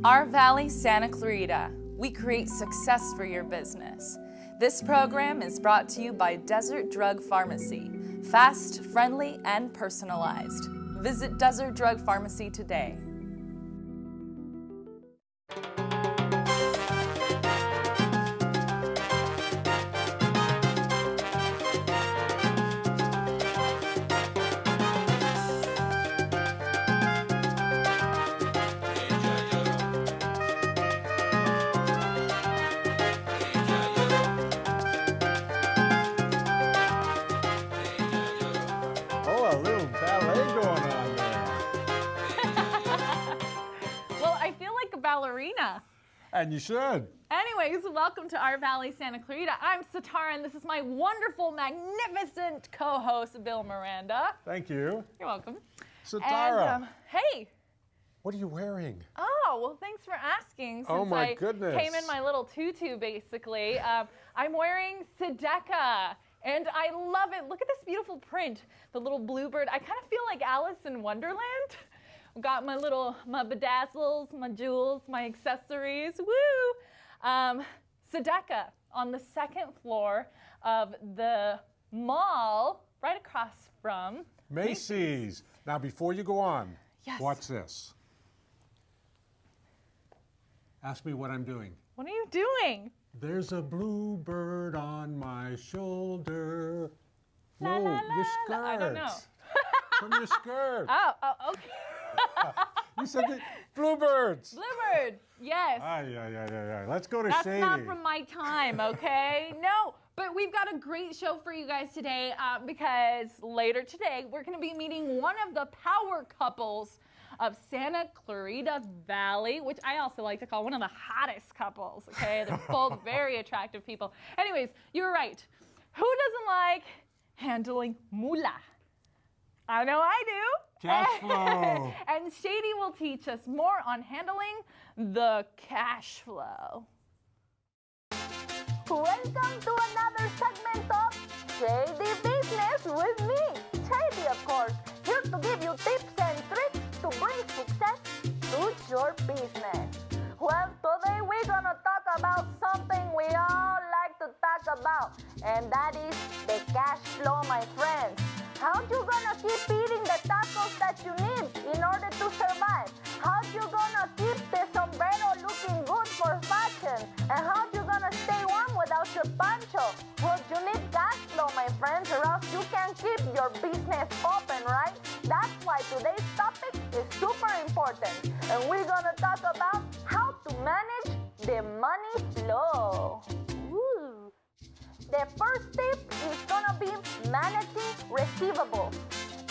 Our Valley Santa Clarita. We create success for your business. This program is brought to you by Desert Drug Pharmacy. Fast, friendly, and personalized. Visit Desert Drug Pharmacy today. Ballerina. And you should. Anyways, welcome to Our Valley Santa Clarita. I'm Setareh, and this is my wonderful, magnificent co-host, Bill Miranda. Thank you. You're welcome. Setareh. And, hey. What are you wearing? Oh, well, thanks for asking. Oh, my I goodness. Came in my little tutu, basically. I'm wearing Setareh, and I love it. Look at this beautiful print, the little bluebird. I kind of feel like Alice in Wonderland. Got my bedazzles, my jewels, my accessories, woo! Setareh on the second floor of the mall right across from Macy's. Now, before you go on, yes. Watch this. Ask me what I'm doing. What are you doing? There's a bluebird on my shoulder. La, no, la, your skirt. I don't know. From your skirt. Oh, okay. You said that bluebirds. Bluebird, yes. Let's go to That's Shady. That's not from my time, okay? No, but we've got a great show for you guys today because later today we're going to be meeting one of the power couples of Santa Clarita Valley, which I also like to call one of the hottest couples, okay? They're both very attractive people. Anyways, you're right. Who doesn't like handling moolah? I know I do. Cash flow. And Shady will teach us more on handling the cash flow. Welcome to another segment of Shady Business with me, Shady, of course, here to give you tips and tricks to bring success to your business. Well, today we're gonna talk about something we all like to talk about, and that is the cash flow, my friends. How you gonna keep eating the tacos that you need in order to survive? How you gonna keep the sombrero looking good for fashion? And how you gonna stay warm without your poncho? Well, you need cash flow, my friends, or else you can keep your business open, right? That's why today's topic is super important. And we're gonna talk about how to manage the money flow. Woo. The first tip is gonna be managing receivables.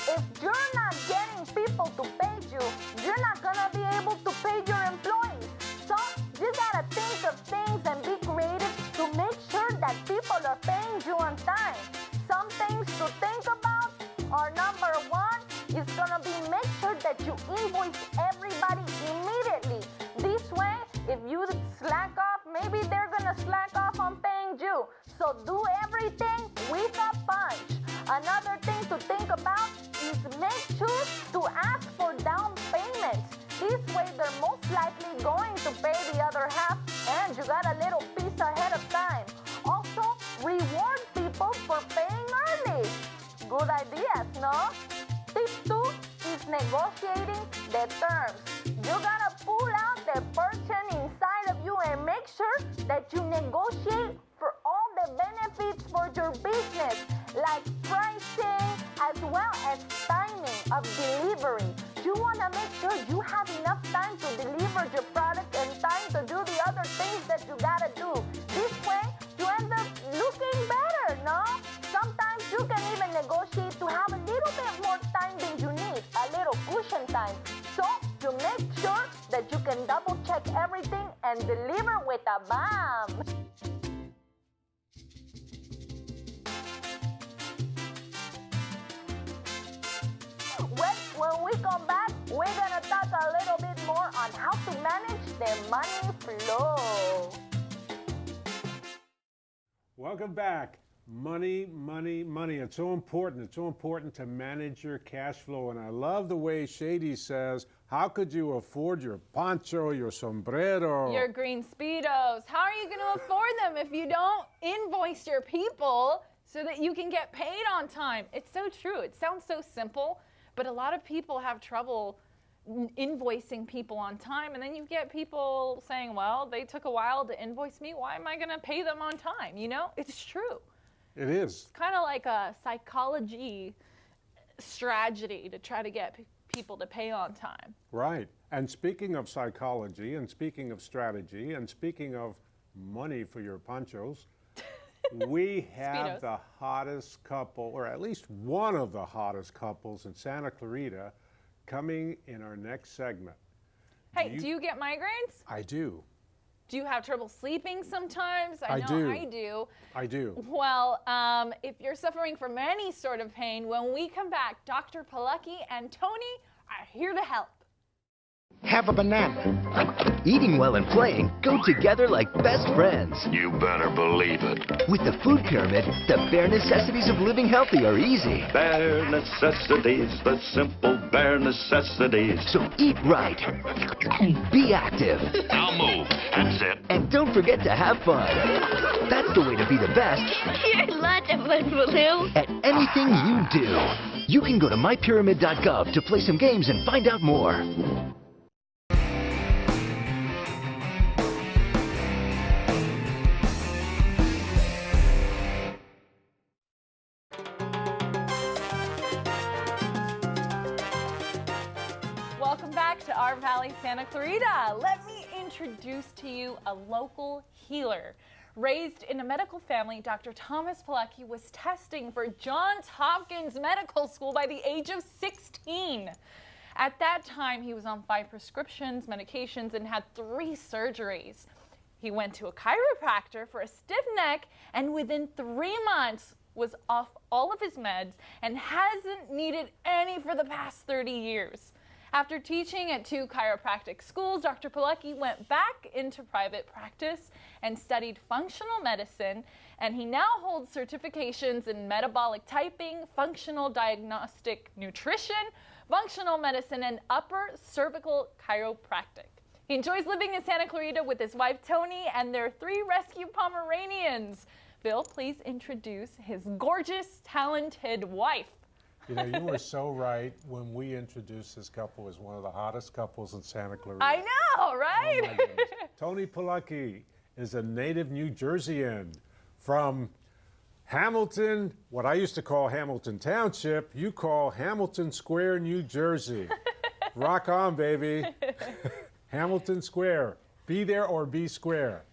If you're not getting people to pay you, you're not gonna be able to pay your employees. So you gotta think of things and be creative to make sure that people are paying you on time. Some things to think about are number one is gonna be make sure that you invoice everybody immediately. This way, if you slack off, maybe they're gonna slack off on paying you. So do everything with a punch. Another thing to think about is make sure to ask for down payments. This way they're most likely going to pay the other half and you got a little piece ahead of time. Also, reward people for paying early. Good ideas, no? Tip 2 is negotiating the terms. You gotta pull out the person inside of you and make sure that you negotiate for all the benefits for your business, like pricing as well as timing of delivery. You wanna make sure you have enough time to deliver your product and time to do the other things that you gotta do. This way, you end up looking better, no? Sometimes you can even negotiate to have a little bit more time than you need, a little cushion time. So, to make sure that you can double check everything and deliver with a bam. Well, when we come back, we're gonna talk a little bit more on how to manage the money flow. Welcome back. Money, money, money. It's so important. It's so important to manage your cash flow. And I love the way Shady says, How could you afford your poncho, your sombrero? Your green Speedos. How are you going to afford them if you don't invoice your people so that you can get paid on time? It's so true. It sounds so simple, but a lot of people have trouble invoicing people on time, and then you get people saying, well, they took a while to invoice me. Why am I going to pay them on time? You know, it's true. It is. It's kind of like a psychology strategy to try to get people to pay on time. Right. And speaking of psychology, and speaking of strategy, and speaking of money for your ponchos, we have Speedos. the hottest couple, or at least one of the hottest couples in Santa Clarita, coming in our next segment. Hey, do you get migraines? I do. Do you have trouble sleeping sometimes? I know do. I do. I do. Well, if you're suffering from any sort of pain, when we come back, Dr. Polucki and Toni are here to help. Have a banana. Eating well and playing go together like best friends. You better believe it. With the food pyramid, the bare necessities of living healthy are easy. Bare necessities, the simple bare necessities. So eat right. Be active. Now move. That's it. And don't forget to have fun. That's the way to be the best You're lots of fun, Baloo. at anything you do. You can go to mypyramid.gov to play some games and find out more. Welcome back to our Valley, Santa Clarita. Let me introduce to you a local healer. Raised in a medical family, Dr. Thomas Polucki was testing for Johns Hopkins Medical School by the age of 16. At that time, he was on 5 prescriptions, medications, and had 3 surgeries. He went to a chiropractor for a stiff neck, and within 3 months was off all of his meds and hasn't needed any for the past 30 years. After teaching at 2 chiropractic schools, Dr. Polucki went back into private practice and studied functional medicine, and he now holds certifications in metabolic typing, functional diagnostic nutrition, functional medicine, and upper cervical chiropractic. He enjoys living in Santa Clarita with his wife Toni and their 3 rescue Pomeranians. Bill, please introduce his gorgeous, talented wife. You know, you were so right when we introduced this couple as one of the hottest couples in Santa Clarita. I know, right? Oh my goodness. Toni Polucki is a native New Jerseyan from Hamilton, what I used to call Hamilton Township, you call Hamilton Square, New Jersey. Rock on, baby. Hamilton Square. Be there or be square.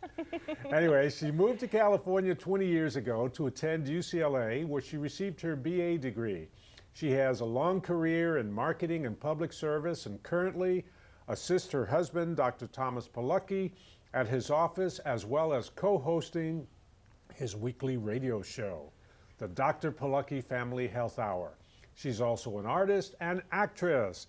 Anyway, she moved to California 20 years ago to attend UCLA, where she received her BA degree. She has a long career in marketing and public service and currently assists her husband, Dr. Thomas Polucki, at his office, as well as co-hosting his weekly radio show, the Dr. Polucki Family Health Hour. She's also an artist and actress.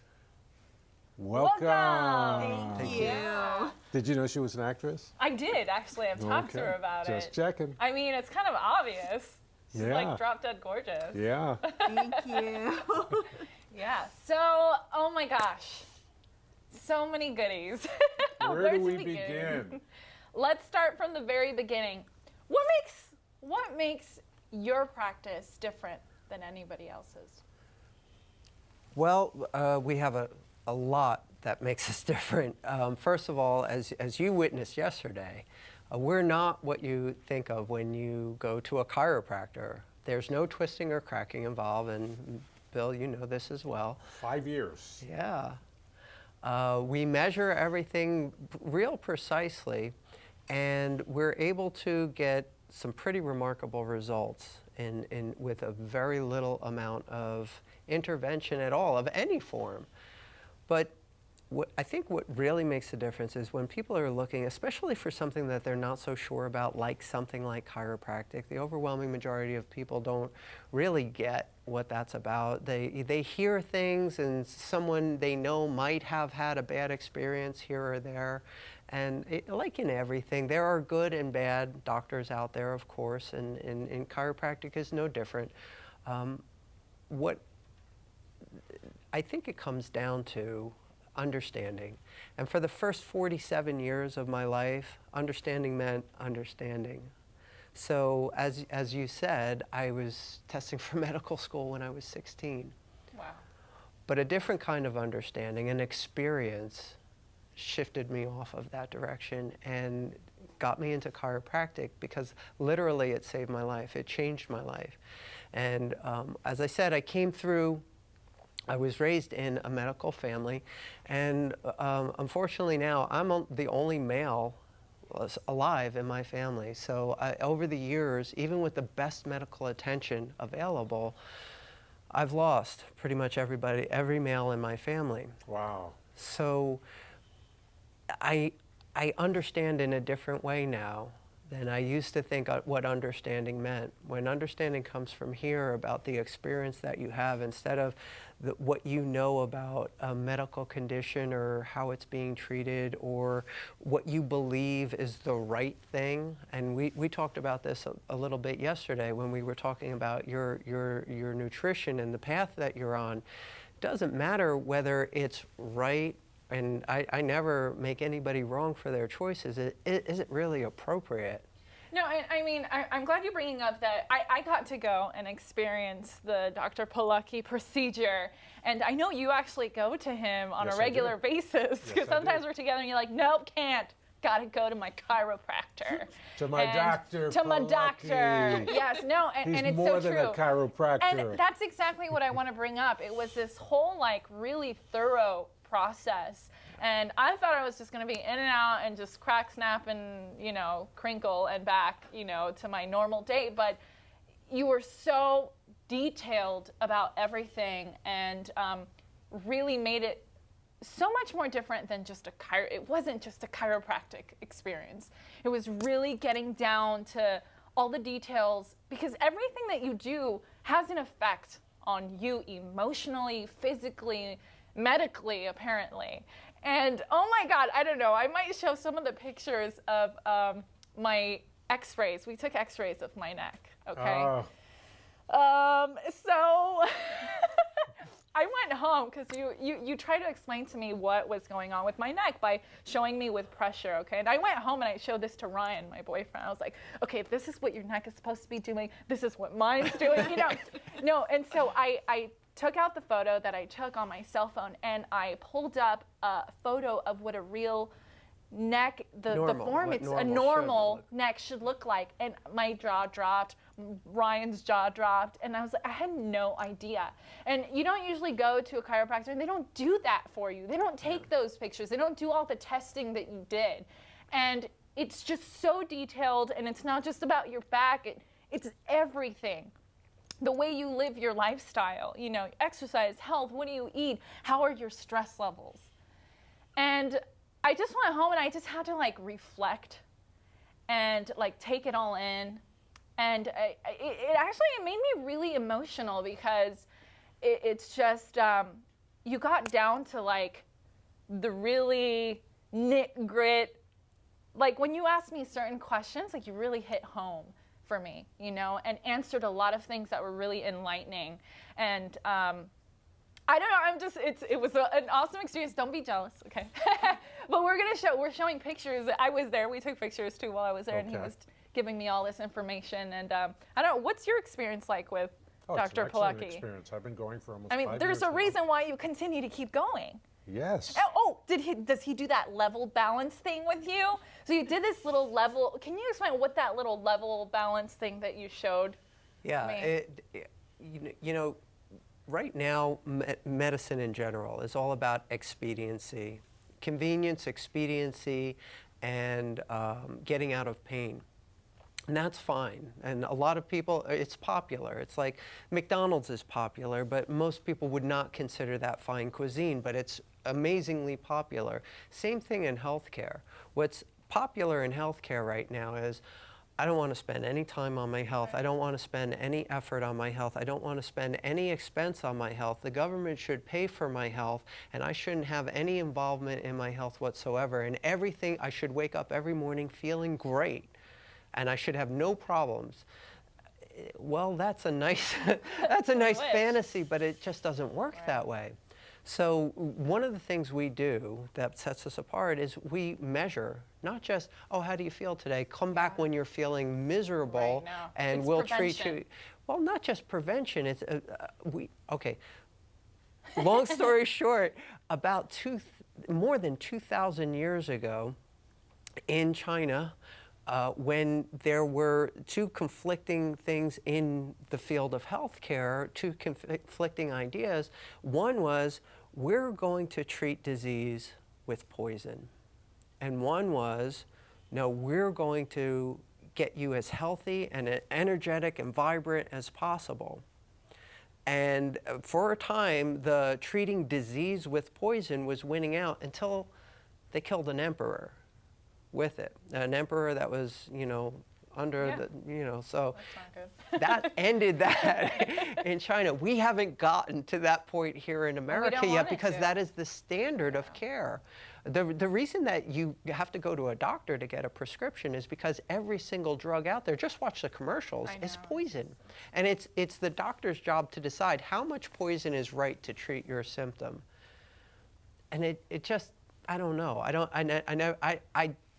Welcome. Thank you. Did you know she was an actress? I did, actually. I've talked to her about it. Just checking. I mean, it's kind of obvious. She's Yeah. like drop dead gorgeous. Yeah. Thank you. Yeah. So, oh my gosh. So many goodies. Where do to we begin? Let's start from the very beginning. What makes your practice different than anybody else's? Well, we have a lot that makes us different. First of all, as you witnessed yesterday, we're not what you think of when you go to a chiropractor. There's no twisting or cracking involved, and Bill, you know this as well. 5 years. Yeah. We measure everything real precisely, and we're able to get some pretty remarkable results with a very little amount of intervention at all, of any form. But I think what really makes a difference is when people are looking, especially for something that they're not so sure about, like something like chiropractic, the overwhelming majority of people don't really get what that's about. They hear things, and someone they know might have had a bad experience here or there. And like in everything, there are good and bad doctors out there, of course, and chiropractic is no different. What I think it comes down to, understanding. And for the first 47 years of my life, understanding meant understanding. So as you said, I was testing for medical school when I was 16. Wow. But a different kind of understanding and experience shifted me off of that direction and got me into chiropractic, because literally it saved my life. It changed my life. And as I said, I was raised in a medical family, and unfortunately now I'm the only male alive in my family. So over the years, even with the best medical attention available, I've lost pretty much every male in my family. Wow. So I understand in a different way now than I used to think what understanding meant. When understanding comes from here, about the experience that you have, instead of what you know about a medical condition or how it's being treated or what you believe is the right thing. And we talked about this a little bit yesterday when we were talking about your nutrition and the path that you're on. It doesn't matter whether it's right, and I never make anybody wrong for their choices. Is it really appropriate? No, I mean, I'm glad you're bringing up that I got to go and experience the Dr. Polucki procedure. And I know you actually go to him on Yes, a I regular do. basis, because Yes, I sometimes do. we're together and you're like, nope, can't. Got to go to my chiropractor. To my doctor, To my doctor. Polucki. Yes, no, and He's it's more so than true. a chiropractor. And that's exactly what I want to bring up. It was this whole like really thorough process. And I thought I was just going to be in and out and just crack, snap, and, you know, crinkle and back, you know, to my normal day. But you were so detailed about everything and really made it so much more different than just it wasn't just a chiropractic experience. It was really getting down to all the details, because everything that you do has an effect on you emotionally, physically, medically, apparently. And oh my God, I don't know, I might show some of the pictures of my x-rays. We took x-rays of my neck, okay? So I went home because you tried to explain to me what was going on with my neck by showing me with pressure, okay? And I went home and I showed this to Ryan, my boyfriend. I was like, okay, this is what your neck is supposed to be doing. This is what mine's doing, you know? No, and so I took out the photo that I took on my cell phone and I pulled up a photo of what a real neck, the form, it's a normal neck should look like. And my jaw dropped, Ryan's jaw dropped, and I was like, I had no idea. And you don't usually go to a chiropractor and they don't do that for you. They don't take those pictures. They don't do all the testing that you did. And it's just so detailed, and it's not just about your back, it's everything. The way you live your lifestyle, you know, exercise, health, what do you eat, how are your stress levels? And I just went home and I just had to like reflect and like take it all in. And it actually made me really emotional, because it's just, you got down to like the really knit grit. Like when you asked me certain questions, like you really hit home for me, you know, and answered a lot of things that were really enlightening. And I don't know, it was an awesome experience. Don't be jealous, okay? But we're showing pictures. I was there. We took pictures too while I was there, and he was giving me all this information. And I don't know, what's your experience like with Dr. Polucki? It's an experience. I've been going for almost 5 I years mean, there's a now. reason why you continue to keep going. Yes. Oh, does he do that level balance thing with you? So you did this little level. Can you explain what that little level balance thing that you showed? Yeah, you know, right now medicine in general is all about expediency, convenience, expediency, and getting out of pain. And that's fine. And a lot of people, it's popular. It's like McDonald's is popular, but most people would not consider that fine cuisine, but it's amazingly popular. Same thing in healthcare. What's popular in healthcare right now is, I don't want to spend any time on my health. I don't want to spend any effort on my health. I don't want to spend any expense on my health. The government should pay for my health, and I shouldn't have any involvement in my health whatsoever. And everything, I should wake up every morning feeling great, and I should have no problems. Well, that's a nice, that's a nice fantasy, but it just doesn't work that way. So one of the things we do that sets us apart is we measure, not just, oh, how do you feel today? Come back when you're feeling miserable, Right, no. and It's we'll treat prevention. you. Well, not just prevention. It's okay. Long story short, about more than 2,000 years ago, in China, when there were two conflicting things in the field of healthcare, two conflicting ideas. One was, we're going to treat disease with poison. And one was, no, we're going to get you as healthy and energetic and vibrant as possible. And for a time, the treating disease with poison was winning out until they killed an emperor with it. An emperor that was, under the, so that ended that in China. We haven't gotten to that point here in America yet because that is the standard of care. The reason that you have to go to a doctor to get a prescription is because every single drug out there, just watch the commercials, is poison. And it's the doctor's job to decide how much poison is right to treat your symptom. And it just, I don't know. I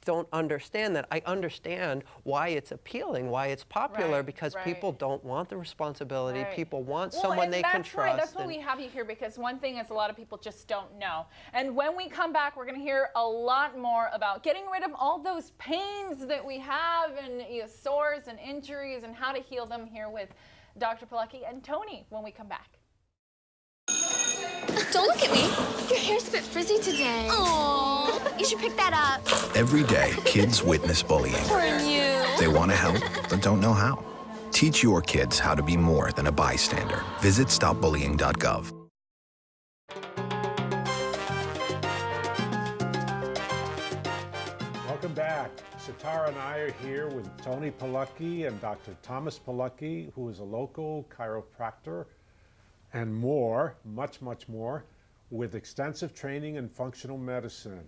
don't understand that. I understand why it's appealing, why it's popular, because people don't want the responsibility. People want someone they can trust. Right. That's why we have you here, because one thing is a lot of people just don't know. And when we come back, we're going to hear a lot more about getting rid of all those pains that we have and sores and injuries and how to heal them here with Dr. Polucki and Toni when we come back. Don't look at me. Your hair's a bit frizzy today. Aww. You should pick that up. Every day, kids witness bullying. Poor you. They want to help, but don't know how. Teach your kids how to be more than a bystander. Visit stopbullying.gov. Welcome back. Setareh and I are here with Toni Polucki and Dr. Thomas Polucki, who is a local chiropractor, and more, much, much more, with extensive training in functional medicine.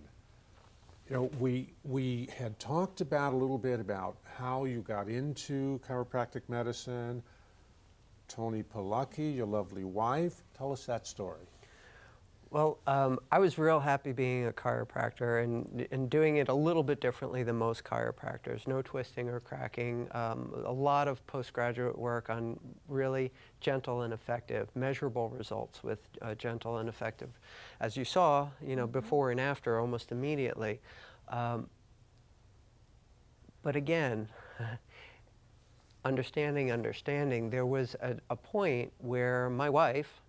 We had talked about a little bit about how you got into chiropractic medicine. Toni Polucki, your lovely wife, tell us that story. Well, I was real happy being a chiropractor and doing it a little bit differently than most chiropractors. No twisting or cracking. A lot of postgraduate work on really gentle and effective, measurable results with gentle and effective. As you saw, before and after, almost immediately. But again, understanding, there was a point where my wife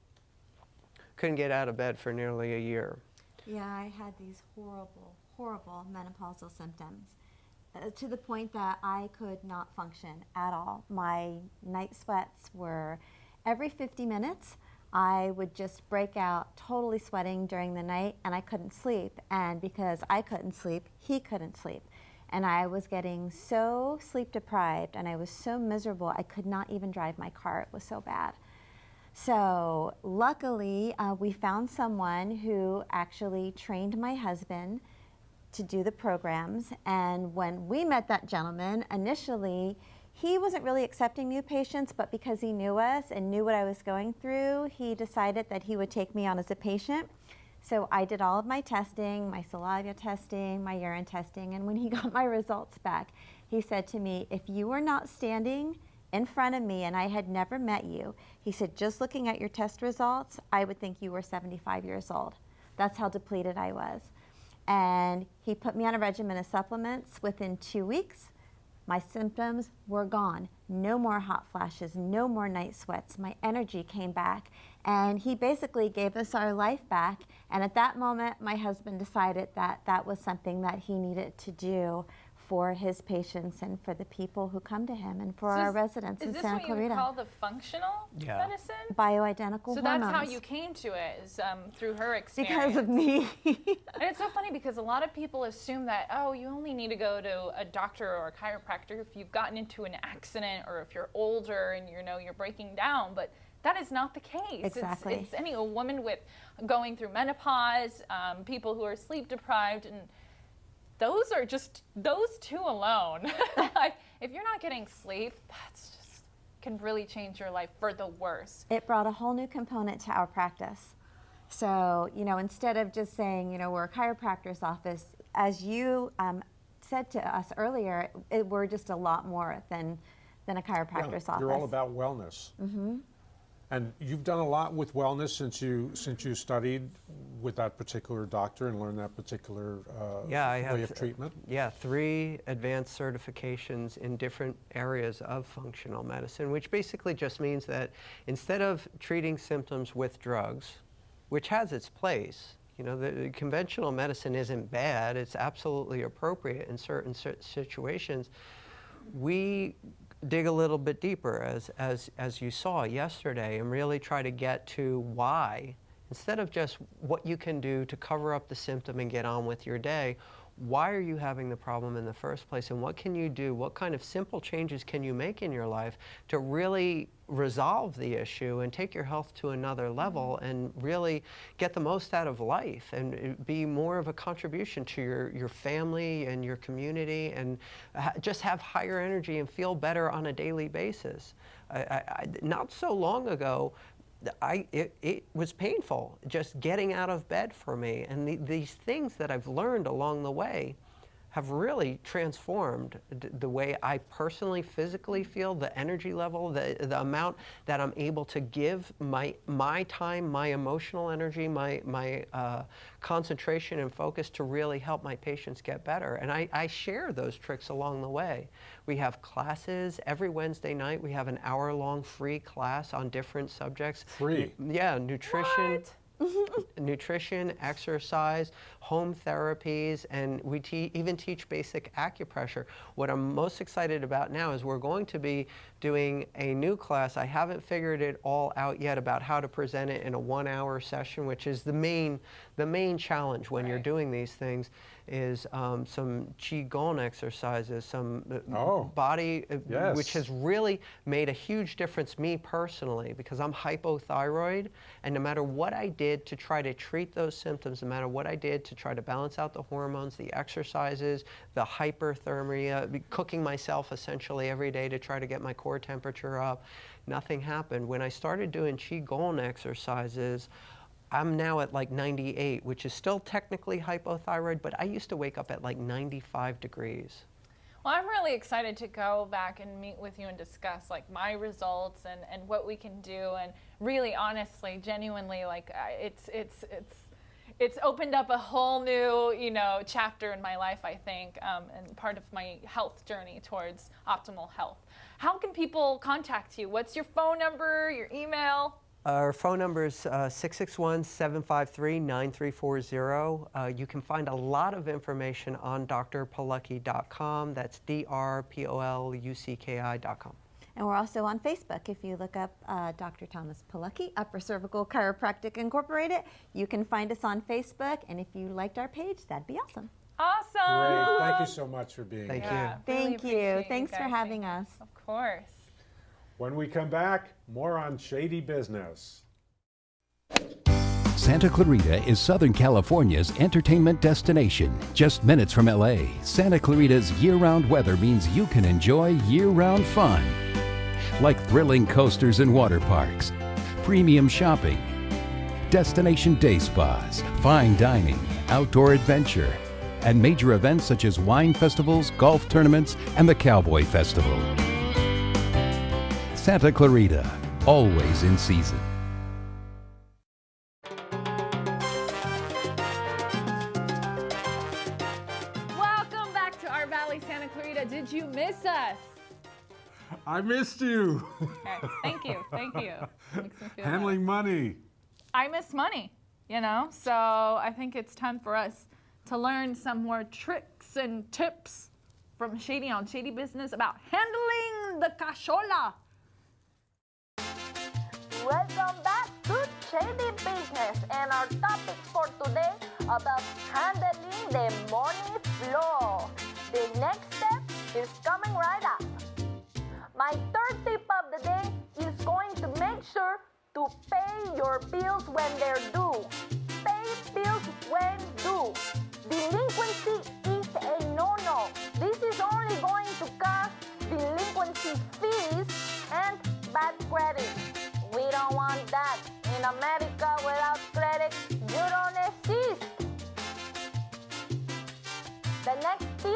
couldn't get out of bed for nearly a year. Yeah, I had these horrible menopausal symptoms to the point that I could not function at all. My night sweats were every 50 minutes. I would just break out totally sweating during the night, and I couldn't sleep. And because I couldn't sleep, he couldn't sleep. And I was getting so sleep deprived, and I was so miserable, I could not even drive my car. It was so bad. So luckily, we found someone who actually trained my husband to do the programs. And when we met that gentleman, initially, he wasn't really accepting new patients, but because he knew us and knew what I was going through, he decided that he would take me on as a patient. So I did all of my testing, my saliva testing, my urine testing, and when he got my results back, he said to me, if you were not standing in front of me and I had never met you, he said, just looking at your test results, I would think you were 75 years old. That's how depleted I was. And he put me on a regimen of supplements. Within 2 weeks, my symptoms were gone. No more hot flashes, no more night sweats. My energy came back. And he basically gave us our life back. And at that moment, my husband decided that that was something that he needed to do for his patients and for the people who come to him and for our residents in Santa Clarita. Is this what you would call the functional medicine? Bioidentical hormones. So that's how you came to it, is through her experience. Because of me. And it's so funny because a lot of people assume that, oh, you only need to go to a doctor or a chiropractor if you've gotten into an accident or if you're older and you're breaking down, but that is not the case. Exactly. It's a woman with going through menopause, people who are sleep deprived, and those two alone. If you're not getting sleep, that's just can really change your life for the worse. It brought a whole new component to our practice. So, you know, instead of just saying, you know, we're a chiropractor's office, as you said to us earlier, we're just a lot more than a chiropractor's office. You're all about wellness. And you've done a lot with wellness since you studied with that particular doctor and learned that particular way of treatment. Yeah, 3 advanced certifications in different areas of functional medicine, which basically just means that instead of treating symptoms with drugs, which has its place, you know, the conventional medicine isn't bad, it's absolutely appropriate in certain situations. We dig a little bit deeper, as you saw yesterday, and really try to get to why, instead of just what you can do to cover up the symptom and get on with your day. Why are you having the problem in the first place, and what can you do? What kind of simple changes can you make in your life to really resolve the issue and take your health to another level and really get the most out of life and be more of a contribution to your family and your community, and just have higher energy and feel better on a daily basis? Not so long ago, it was painful just getting out of bed for me, and these things that I've learned along the way have really transformed the way I personally, physically feel, the energy level, the amount that I'm able to give my time, my emotional energy, my concentration and focus to really help my patients get better. And I share those tricks along the way. We have classes every Wednesday night. We have an hour-long free class on different subjects. Free? Yeah, nutrition. Nutrition, exercise, home therapies, and we even teach basic acupressure. What I'm most excited about now is we're going to be doing a new class. I haven't figured it all out yet about how to present it in a 1-hour session, which is the main challenge when you're doing these things, is some Qigong exercises, some body, which has really made a huge difference me personally, because I'm hypothyroid, and no matter what I did to try to treat those symptoms, no matter what I did to try to balance out the hormones, the exercises, the hyperthermia, cooking myself essentially every day to try to get my core temperature up, nothing happened. When I started doing Qigong exercises, I'm now at like 98, which is still technically hypothyroid, but I used to wake up at like 95 degrees. Well, I'm really excited to go back and meet with you and discuss like my results and what we can do, and really honestly, genuinely, like it's opened up a whole new, you know, chapter in my life, I think, and part of my health journey towards optimal health. How can people contact you? What's your phone number, your email? Our phone number is 661-753-9340. You can find a lot of information on drpolucki.com. That's drpolucki.com. And we're also on Facebook. If you look up Dr. Thomas Polucki, Upper Cervical Chiropractic Incorporated, you can find us on Facebook. And if you liked our page, that'd be awesome. Awesome. Great. Thank you so much for being here. Thank you. Thanks for having us. Of course. When we come back, more on shady business. Santa Clarita is Southern California's entertainment destination. Just minutes from LA, Santa Clarita's year-round weather means you can enjoy year-round fun. Like thrilling coasters and water parks, premium shopping, destination day spas, fine dining, outdoor adventure, and major events such as wine festivals, golf tournaments, and the Cowboy Festival. Santa Clarita, always in season. Welcome back to our Valley, Santa Clarita. Did you miss us? I missed you. Okay. Thank you. Thank you. Makes me feel Handling money. I miss money, you know, so I think it's time for us to learn some more tricks and tips from Shady on Shady Business about handling the cachola. Welcome back to Shady Business, and our topics for today about handling the money flow. The next step is coming right up. My third tip of the day is going to make sure to pay your bills when they're due. Pay bills when due. Delinquency is a no-no. This is only going to cause delinquency fees and bad credit. We don't want that. In America, without credit,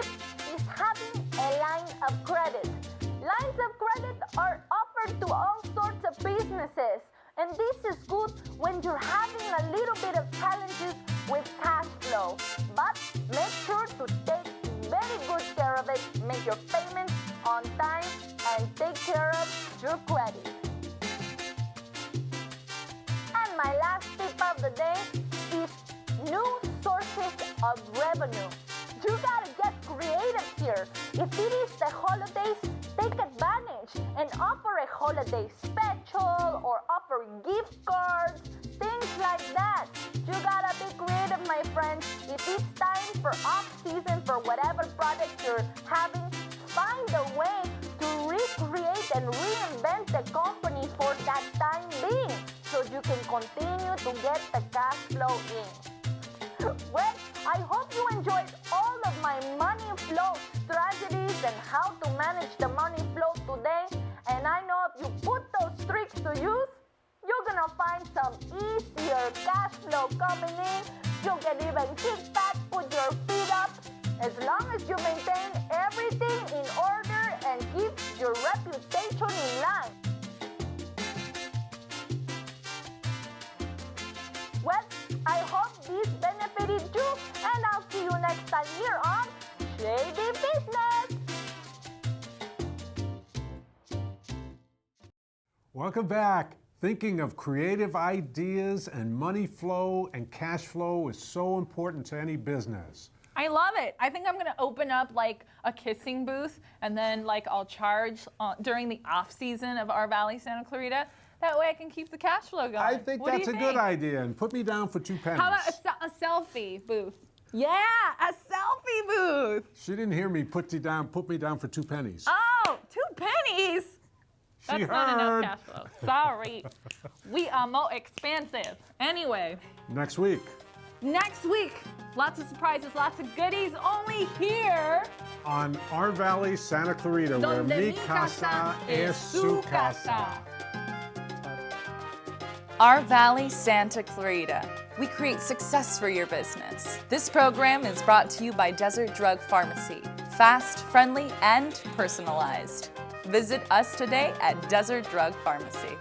tip is having a line of credit. Lines of credit are offered to all sorts of businesses, and this is good when you're having a little bit of challenges with cash flow. But make sure to take very good care of it, make your payments on time, and take care of your credit. And my last tip of the day is new sources of revenue. You gotta get creative here. If it is the holidays, take advantage and offer a holiday special or offer gift cards, things like that. You gotta be creative, my friends. If it's time for off-season for whatever product you're having, find a way to recreate and reinvent the company for that time being so you can continue to get the cash flow in. Well, I hope you enjoyed all of my money flow strategies and how to manage the money flow today. And I know if you put those tricks to use, you're gonna find some easier cash flow coming in. You can even kick back, put your feet up, as long as you maintain everything in order and keep your reputation in line. Well, I hope this benefited you, and I'll see you next time here on Shady Business. Welcome back. Thinking of creative ideas and money flow and cash flow is so important to any business. I love it. I think I'm gonna open up like a kissing booth, and then like I'll charge during the off season of our Valley Santa Clarita. That way I can keep the cash flow going. I think that's a good idea, and put me down for 2 pennies. How about a selfie booth? Yeah, a selfie booth. She didn't hear me put me down for 2 pennies. Oh, 2 pennies? That's not enough cash flow. Sorry. We are more expensive. Anyway. Next week. Next week. Lots of surprises, lots of goodies, only here on Our Valley Santa Clarita, where mi casa es su casa. Our Valley Santa Clarita. We create success for your business. This program is brought to you by Desert Drug Pharmacy. Fast, friendly, and personalized. Visit us today at Desert Drug Pharmacy.